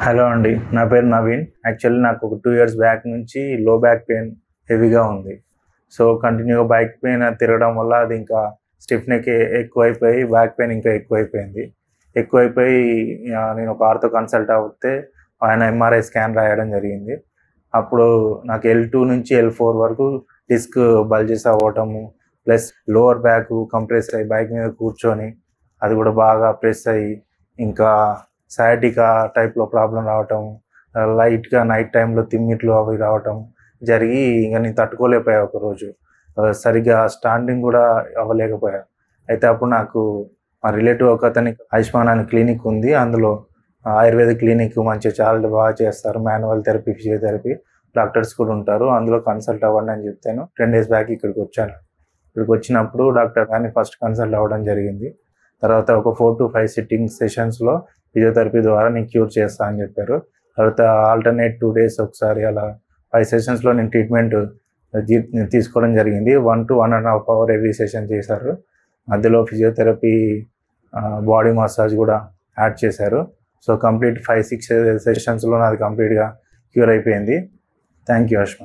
Hello అండి, నా పేరు నవీన్. యాక్చువల్లీ నాకు ఒక 2 ఇయర్స్ బ్యాక్ నుంచి లో బ్యాక్ పెయిన్ హెవీగా ఉంది. సో కంటిన్యూగా బ్యాక్ పెయిన్ తిరగడం వల్ల అది ఇంకా స్టిఫ్నెక్ ఎక్కువైపోయి బ్యాక్ పెయిన్ ఇంకా ఎక్కువైపోయి నేను ఒక ఆర్థో కన్సల్ట్ అవుతే ఆయన ఎంఆర్ఐ స్కాన్ రాయడం జరిగింది. అప్పుడు నాకు L2 నుంచి L4 వరకు డిస్క్ బల్జెస్ అవ్వటము, ప్లస్ లోవర్ బ్యాక్ కంప్రెస్ అయ్యి బైక్ మీద కూర్చొని అది కూడా బాగా ప్రెస్ అయ్యి ఇంకా సయాటికా టైప్లో ప్రాబ్లం రావటం, లైట్గా నైట్ టైంలో తిమ్మిట్లు అవి రావటం జరిగి ఇంకా నేను తట్టుకోలేకపోయా. ఒకరోజు సరిగ్గా స్టాండింగ్ కూడా అవ్వలేకపోయా. అయితే అప్పుడు నాకు మా రిలేటివ్ ఒక అతని ఆయుష్మాన్ అనే క్లినిక్ ఉంది. అందులో ఆయుర్వేదిక్ క్లినిక్ మంచిగా చాలా బాగా చేస్తారు. మాన్యువల్ థెరపీ, ఫిజియోథెరపీ డాక్టర్స్ కూడా ఉంటారు. అందులో కన్సల్ట్ అవ్వండి అని చెప్తాను. 10 days బ్యాక్ ఇక్కడికి వచ్చాను. ఇక్కడికి వచ్చినప్పుడు డాక్టర్ గారిని ఫస్ట్ కన్సల్ట్ అవ్వడం జరిగింది. తర్వాత ఒక 4 to 5 సిట్టింగ్ సెషన్స్లో ఫిజియోథెరపీ ద్వారా నేను క్యూర్ చేస్తా అని చెప్పారు. తర్వాత ఆల్టర్నేట్ 2 days ఒకసారి అలా 5 సెషన్స్లో నేను ట్రీట్మెంట్ తీసుకోవడం జరిగింది. 1 to 1.5 hours ఎవ్రీ సెషన్ చేశారు. మధ్యలో ఫిజియోథెరపీ, బాడీ మసాజ్ కూడా యాడ్ చేశారు. సో కంప్లీట్ 5-6 సెషన్స్లో నాది కంప్లీట్గా క్యూర్ అయిపోయింది. Thank you అశ్మాన్.